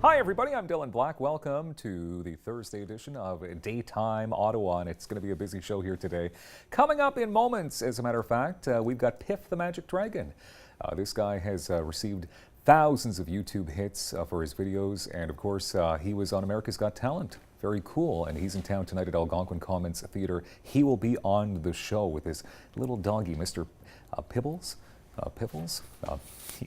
Hi everybody, I'm Dylan Black. Welcome to the Thursday edition of Daytime Ottawa, and it's going to be a busy show here today. Coming up in moments, as a matter of fact, we've got Piff the Magic Dragon. This guy has received thousands of YouTube hits for his videos, and of course he was on America's Got Talent. Very cool, and he's in town tonight at Algonquin Commons Theatre. He will be on the show with his little doggy, Mr. Pibbles. Piffles?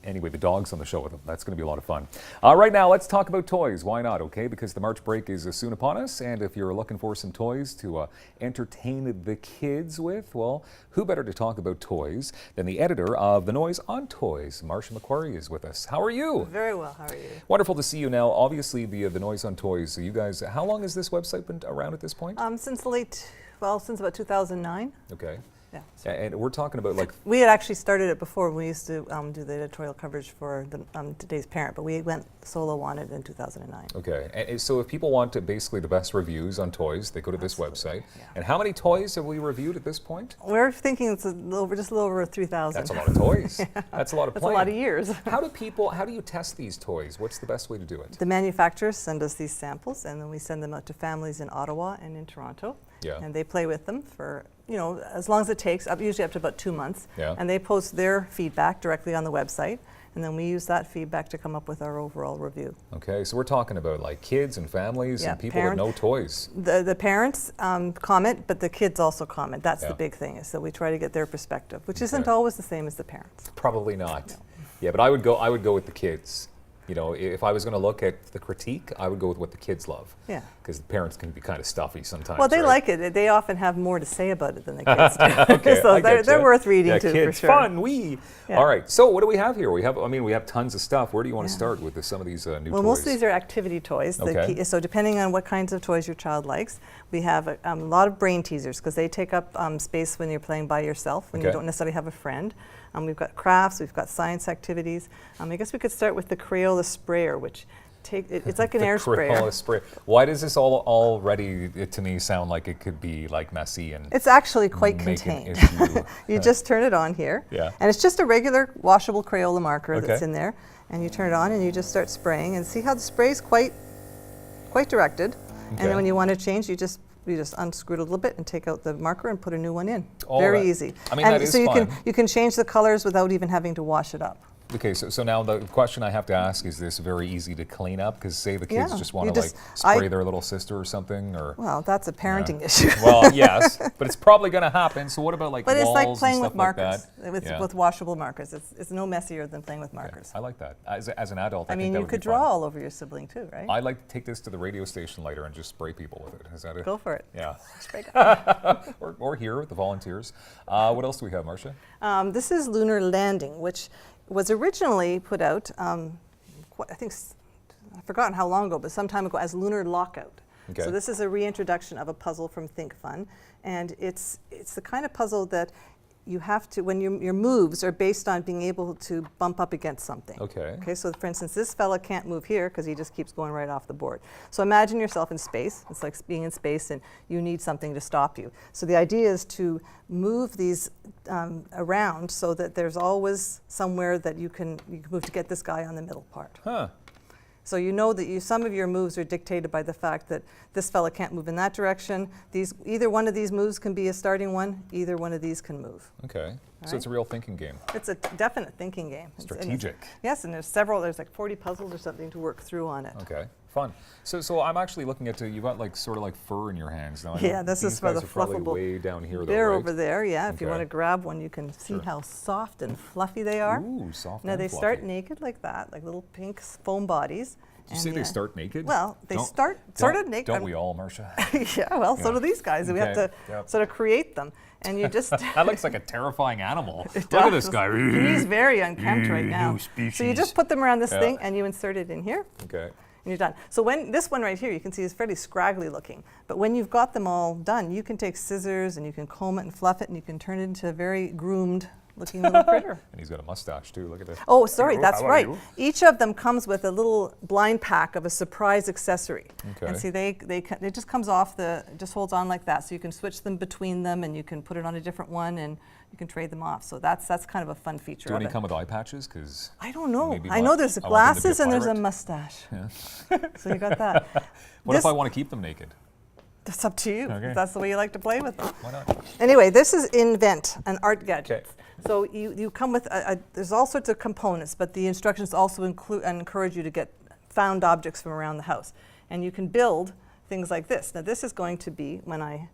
Anyway, the dog's on the show with him. That's going to be a lot of fun. Right now, let's talk about toys. Why not, okay? Because the March break is soon upon us, and if you're looking for some toys to entertain the kids with, well, who better to talk about toys than the editor of The Noise on Toys? Marcia Macquarie is with us. How are you? Very well. How are you? Wonderful to see you now. Obviously, the Noise on Toys, so you guys, how long has this website been around at this point? Since about 2009. Okay. Yeah. And we're talking about like... We had actually started it before. We used to do the editorial coverage for the Today's Parent, but we went solo on it in 2009. Okay. And so if people want basically the best reviews on toys, they go to this website. Yeah. And how many toys have we reviewed at this point? We're thinking it's just a little over 3,000. That's a lot of toys. Yeah. That's a lot of That's a lot of years. How do you test these toys? What's the best way to do it? The manufacturers send us these samples, and then we send them out to families in Ottawa and in Toronto. Yeah. And they play with them for, as long as it takes, usually up to about 2 months. Yeah. And they post their feedback directly on the website, and then we use that feedback to come up with our overall review. Okay, so we're talking about like kids and families and people with no toys. The parents comment, but the kids also comment. That's the big thing, is that we try to get their perspective, which isn't always the same as the parents. Probably not. No. Yeah, but I would go with the kids. If I was going to look at the critique, I would go with what the kids love. Yeah. Because the parents can be kind of stuffy sometimes. Well, they like it. They often have more to say about it than the kids do. Okay, so they're worth reading to, kids, for sure. Fun, Yeah. All right. So what do we have here? We have tons of stuff. Where do you want to start with some of these new toys? Well, most of these are activity toys. Okay. So depending on what kinds of toys your child likes, we have a lot of brain teasers because they take up space when you're playing by yourself, when you don't necessarily have a friend. We've got crafts, we've got science activities. I guess we could start with the Crayola sprayer, which it's like an air sprayer. Crayola sprayer. Why does this already, to me, sound like it could be like messy and... It's actually quite contained. You just turn it on here, and it's just a regular washable Crayola marker that's in there, and you turn it on and you just start spraying, and see how the spray is quite directed. And then when you want to change, you just unscrew it a little bit and take out the marker and put a new one in. Very easy. That is fun. You can change the colors without even having to wash it up. Okay, so now the question I have to ask, is this very easy to clean up? Because say the kids just want to spray their little sister or something, or... Well, that's a parenting issue. Well, yes, but it's probably going to happen. So what about walls it's like playing and with stuff markers, like that? with washable markers. It's no messier than playing with markers. Okay. I like that. As an adult, I think that you would could be draw fun. all over your sibling too, right? I'd like to take this to the radio station later and just spray people with it. Is that it? Go for it. Yeah. Spray gun. or here with the volunteers. What else do we have, Marcia? This is Lunar Landing, which was originally put out, I think, I've forgotten how long ago, but some time ago, as Lunar Lockout. Okay. So this is a reintroduction of a puzzle from Think Fun, and it's the kind of puzzle that you have to, when your moves are based on being able to bump up against something. Okay. Okay, so for instance, this fella can't move here because he just keeps going right off the board. So imagine yourself in space. It's like being in space and you need something to stop you. So the idea is to move these around so that there's always somewhere that you can move to get this guy on the middle part. Huh. So you know that some of your moves are dictated by the fact that this fella can't move in that direction. Either one of these moves can be a starting one. Either one of these can move. Okay. So it's a real thinking game. It's a definite thinking game. Strategic. Yes, and there's like 40 puzzles or something to work through on it. Okay. Fun. So I'm actually looking at you've got sort of like fur in your hands now. Yeah, this is for the fluffable. Way down here. They're right? over there. Yeah, if you want to grab one, you can see how soft and fluffy they are. Ooh, soft. Now and they fluffy. start naked like that, like little pink foam bodies. Did you say they start naked? Well, they start sort of naked. Don't we all, Marcia? Yeah, well, so do these guys. Okay. We have to sort of create them. And you just... That looks like a terrifying animal. Look at this guy. He's very unkempt right now. So you just put them around this thing and you insert it in here. Okay. And you're done. So this one right here, you can see is fairly scraggly looking. But when you've got them all done, you can take scissors and you can comb it and fluff it and you can turn it into a very groomed looking little critter. And he's got a mustache too. Look at this. Oh, sorry, that's How are right. you? Each of them comes with a little blind pack of a surprise accessory. Okay. And see, it just comes off it just holds on like that. So you can switch them between them, and you can put it on a different one, and you can trade them off. So that's kind of a fun feature. Do of any it. come with eye patches? Because I don't know. maybe I know there's I want them to be glasses a and there's a pirate. mustache. Yeah. So you got that. What if I want to keep them naked? That's up to you. Okay. If that's the way you like to play with them. Why not? Anyway, this is Invent, an art gadget. Okay. So you come with, there's all sorts of components, but the instructions also encourage you to get found objects from around the house. And you can build things like this. Now this is going to be now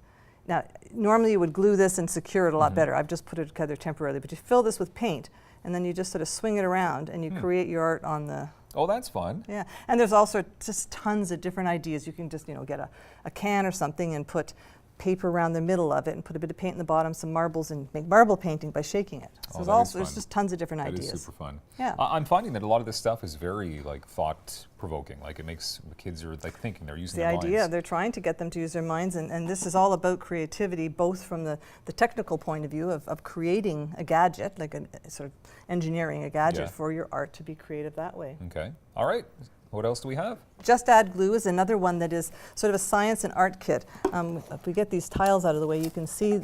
normally you would glue this and secure it a lot better. I've just put it together temporarily, but you fill this with paint and then you just sort of swing it around and you create your art on the. Oh, that's fun. Yeah, and there's also just tons of different ideas. You can just get a can or something and put paper around the middle of it and put a bit of paint in the bottom, some marbles, and make marble painting by shaking it. So there's just tons of different ideas. That is super fun. Yeah. I'm finding that a lot of this stuff is very thought-provoking. Like it makes the kids are thinking, they're using their idea. minds. They're trying to get them to use their minds, and this is all about creativity, both from the technical point of view of creating a gadget, like a sort of engineering a gadget for your art to be creative that way. Okay. All right. What else do we have? Just Add Glue is another one that is sort of a science and art kit. If we get these tiles out of the way, you can see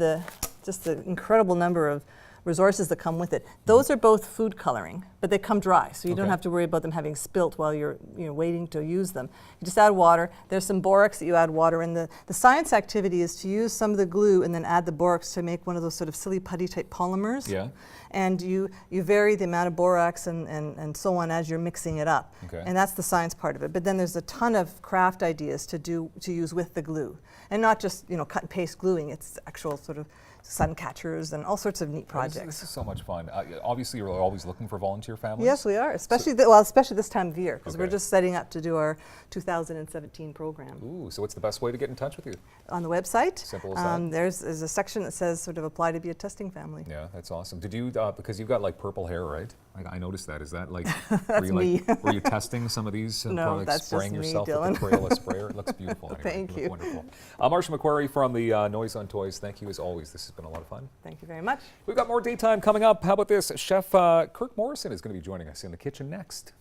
just the incredible number of resources that come with it. Those are both food coloring, but they come dry, so you don't have to worry about them having spilt while you're waiting to use them. You just add water. There's some borax that you add water in. The science activity is to use some of the glue and then add the borax to make one of those sort of silly putty type polymers. Yeah. And you vary the amount of borax and so on as you're mixing it up. Okay. And that's the science part of it. But then there's a ton of craft ideas to use with the glue. And not just cut and paste gluing, it's actual sort of sun catchers and all sorts of neat projects. This is so much fun. Obviously, you're always looking for volunteer families. Yes, we are, especially this time of year, because we're just setting up to do our 2017 program. Ooh, so what's the best way to get in touch with you? On the website, Simple as that. there's a section that says sort of apply to be a testing family. Yeah, that's awesome. Did you, because you've got like purple hair, right? I noticed that. Is that like, That's me. were you testing some of these No, products, that's spraying just me, yourself with Dylan. the Crayola sprayer? It looks beautiful. Anyway. Thank you. Wonderful. Marcia McQuarrie from the Noise on Toys, thank you as always. This has been a lot of fun. Thank you very much. We've got more daytime coming up. How about this? Chef Kirk Morrison is going to be joining us in the kitchen next.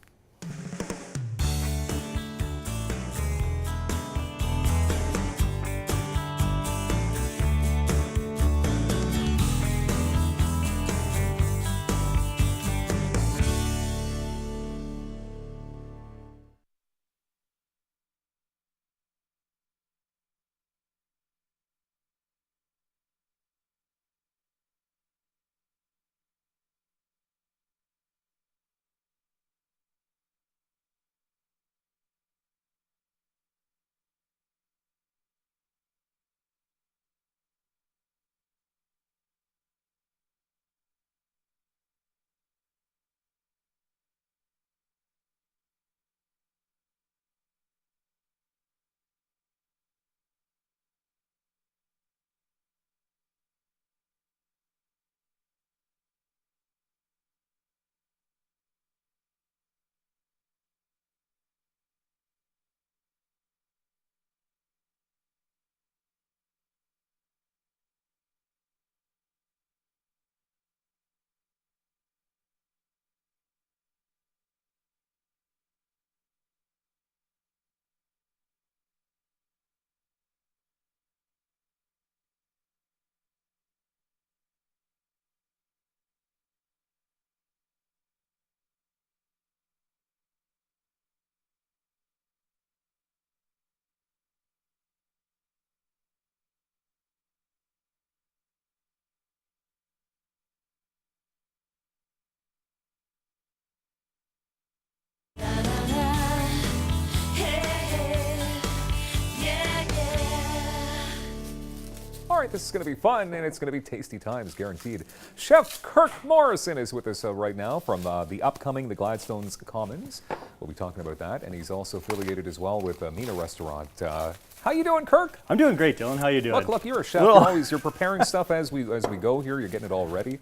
All right, this is going to be fun, and it's going to be tasty times, guaranteed. Chef Kirk Morrison is with us right now from the upcoming The Gladstones Commons. We'll be talking about that, and he's also affiliated as well with Mina Restaurant. How you doing, Kirk? I'm doing great, Dylan. How you doing? Look, you're a chef. You're preparing stuff as we go here. You're getting it all ready.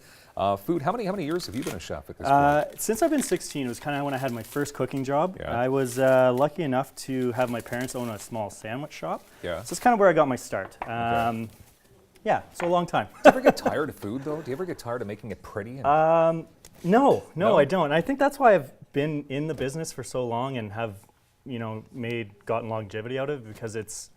Food. How many years have you been a chef at this point? Since I've been 16, it was kind of when I had my first cooking job. Yeah. I was lucky enough to have my parents own a small sandwich shop. Yeah. So it's kind of where I got my start. Okay. Yeah, so a long time. Do you ever get tired of food, though? Do you ever get tired of making it pretty? No, No? I don't. I think that's why I've been in the business for so long and have, gotten longevity out of it, because it's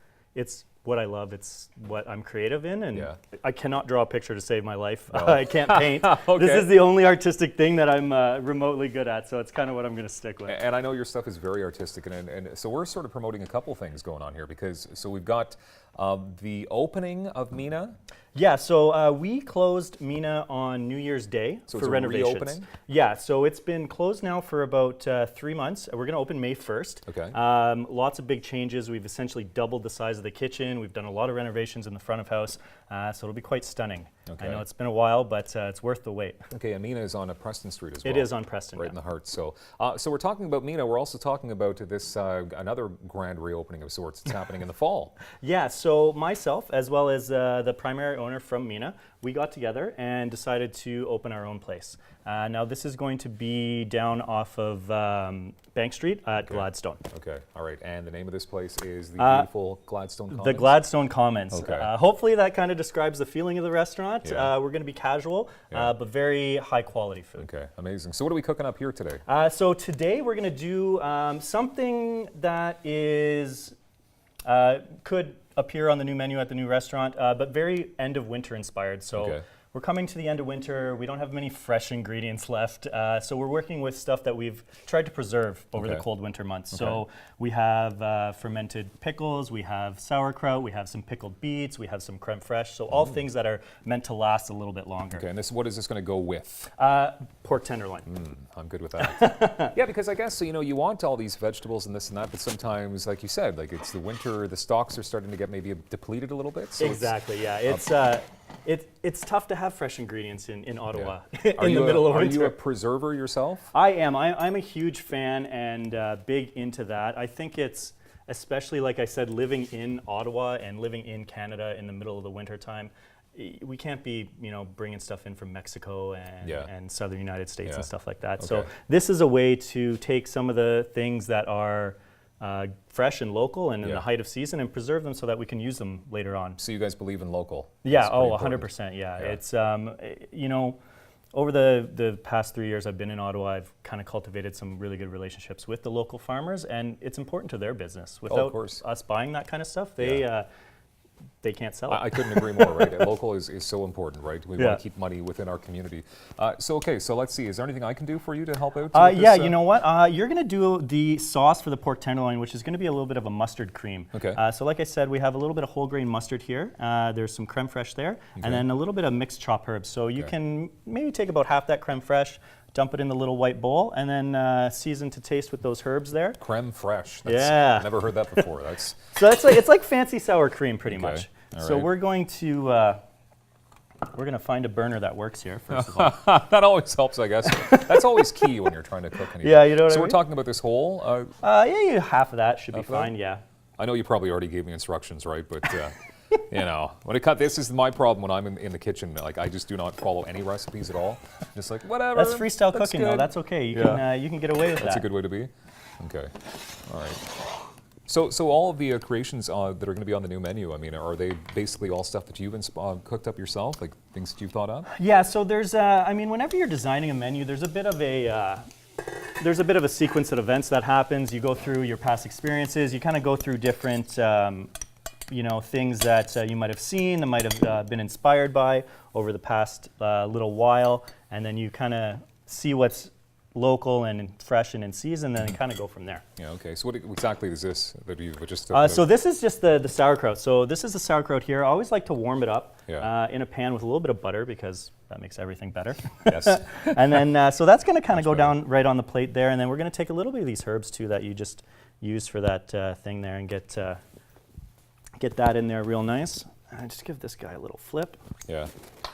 what I love. It's what I'm creative in, and Yeah. I cannot draw a picture to save my life. No. I can't paint. Okay. This is the only artistic thing that I'm remotely good at, so it's kind of what I'm going to stick with. And I know your stuff is very artistic, and so we're sort of promoting a couple things going on here, because so we've got the opening of Mina. Yeah, so we closed Mina on New Year's Day So for it's a renovations. reopening? Yeah, so it's been closed now for about 3 months. We're going to open May 1st. Okay. Lots of big changes. We've essentially doubled the size of the kitchen. We've done a lot of renovations in the front of house, so it'll be quite stunning. Okay. I know it's been a while, but it's worth the wait. Okay, and Mina is on Preston Street as well. It is on Preston, right yeah. in the heart. So, so we're talking about Mina. We're also talking about this another grand reopening of sorts. It's happening in the fall. Yeah, so myself, as well as the primary owner from Mina, we got together and decided to open our own place. Now this is going to be down off of Bank Street at Gladstone. Okay, all right. And the name of this place is the beautiful Gladstone Commons? The Gladstone Commons. Okay. Hopefully that kind of describes the feeling of the restaurant. Yeah. We're going to be casual, Yeah. but very high quality food. Okay, amazing. So what are we cooking up here today? So today we're going to do something that is could appear on the new menu at the new restaurant, but very end of winter inspired. So Okay. we're coming to the end of winter. We don't have many fresh ingredients left. So we're working with stuff that we've tried to preserve over the Okay. cold winter months. Okay. So we have fermented pickles, we have sauerkraut, we have some pickled beets, we have some creme fraiche. So all things that are meant to last a little bit longer. Okay, and what is this going to go with? Pork tenderloin. I'm good with that. Yeah, because I guess, you want all these vegetables and this and that, but sometimes, like you said, like it's the winter, the stocks are starting to get maybe depleted a little bit. So Exactly, yeah. It's tough to have fresh ingredients in Ottawa Yeah. in the middle of Are winter. you a preserver yourself? I am. I'm a huge fan and big into that. I think it's, especially like I said, living in Ottawa and living in Canada in the middle of the winter time, we can't be, bringing stuff in from Mexico and, Yeah. and southern United States Yeah. and stuff like that. Okay. So this is a way to take some of the things that are fresh and local and in Yeah. the height of season and preserve them so that we can use them later on. So you guys believe in local? Yeah, That's pretty 100%, yeah. Yeah. It's, over the past 3 years I've been in Ottawa, I've kind of cultivated some really good relationships with the local farmers, and it's important to their business. Without course. us buying that kind of stuff, they can't sell it. I couldn't agree more, right? Local is so important, right? We Yeah. want to keep money within our community. So let's see. Is there anything I can do for you to help out? with Yeah, this, you know what? You're going to do the sauce for the pork tenderloin, which is going to be a little bit of a mustard cream. Okay. So like I said, we have a little bit of whole grain mustard here. There's some creme fraiche there, and then a little bit of mixed chopped herbs. So you Okay. can maybe take about half that creme fraiche, dump it in the little white bowl, and then season to taste with those herbs there. Creme fraiche. Yeah. Never heard that before. That's So it's like fancy sour cream, pretty Okay. much. All So right. we're going to find a burner that works here first of all. that always helps, I guess. That's always key when you're trying to cook anything. Yeah, you know what So I we're mean? talking about this whole. Yeah, half of that should be Half of that? fine. Yeah. I know you probably already gave me instructions, right? But when it cut, this is my problem when I'm in the kitchen. Like I just do not follow any recipes at all. Just like whatever. That's freestyle looks cooking, though. good. That's okay. Yeah. You can get away with That's that. a good way to be. Okay. All right. So all of the creations that are going to be on the new menu, I mean, are they basically all stuff that you've cooked up yourself, like things that you've thought up? Yeah. So there's, whenever you're designing a menu, there's a bit of a sequence of events that happens. You go through your past experiences. You kind of go through different, things that you might have seen, that might have been inspired by over the past little while, and then you kind of see what's local and fresh and in season, then kind of go from there. Yeah. Okay. So what exactly is this that you've just? So this is just the sauerkraut. So this is the sauerkraut here. I always like to warm it up Yeah. in a pan with a little bit of butter because that makes everything better. Yes. And then, so that's going to kind of go better. down right on the plate there. And then we're going to take a little bit of these herbs too that you just used for that thing there and get that in there real nice. And just give this guy a little flip. Yeah.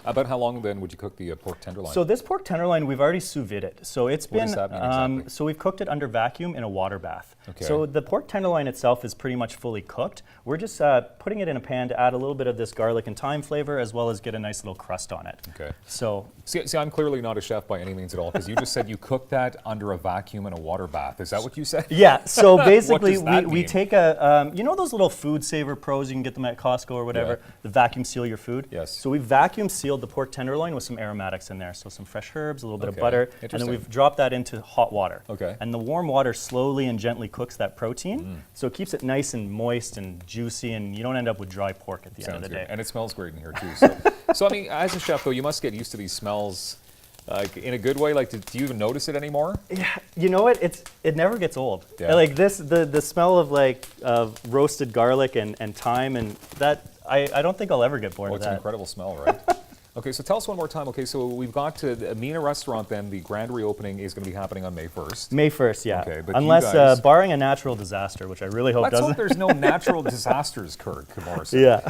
About how long then would you cook the pork tenderloin? So this pork tenderloin, we've already sous vide it. So it's What been, does that mean exactly? so we've cooked it under vacuum in a water bath. Okay. So the pork tenderloin itself is pretty much fully cooked. We're just putting it in a pan to add a little bit of this garlic and thyme flavor, as well as get a nice little crust on it. Okay. So See, I'm clearly not a chef by any means at all, because you just said you cooked that under a vacuum in a water bath. Is that what you said? yeah, so basically does that we mean? take a, you know those little Food Saver Pros, you can get them at Costco or whatever, Yeah. the vacuum seal your food? Yes. So we vacuum sealed the pork tenderloin with some aromatics in there, so some fresh herbs, a little bit of Okay, butter, and then interesting. we've dropped that into hot water. Okay. And the warm water slowly and gently cooks that protein, so it keeps it nice and moist and juicy, and you don't end up with dry pork at the end Sounds of the good. day. And it smells great in here too. So, so I mean, as a chef though, you must get used to these smells, like in a good way. Like, do you even notice it anymore? Yeah, you know what? It never gets old. Yeah. Like this, the smell of of roasted garlic and thyme, and that I don't think I'll ever get bored Oh, of it's an that. incredible smell, right? Okay, so tell us one more time. Okay, so we've got the Mina restaurant then. The grand reopening is going to be happening on May 1st. May 1st, yeah. Okay, but you unless guys- barring a natural disaster, which I really hope Let's hope doesn't. there's no natural disasters, Kurt Morrison. Yeah.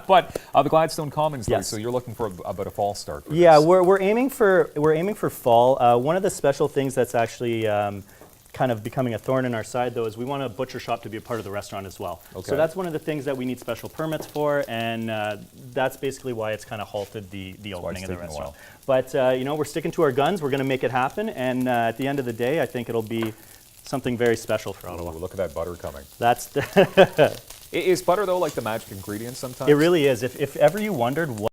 But the Gladstone Commons, though, Yes. so you're looking for about a fall start. For Yeah, this. we're aiming for fall. One of the special things that's actually kind of becoming a thorn in our side, though, is we want a butcher shop to be a part of the restaurant as well. Okay. So that's one of the things that we need special permits for, and that's basically why it's kind of halted the why opening it's of the taking a restaurant. But while. we're sticking to our guns. We're going to make it happen, and at the end of the day, I think it'll be something very special for Ottawa. Ooh, look at that butter coming. That's the Is butter though like the magic ingredient sometimes? it really is. If ever you wondered what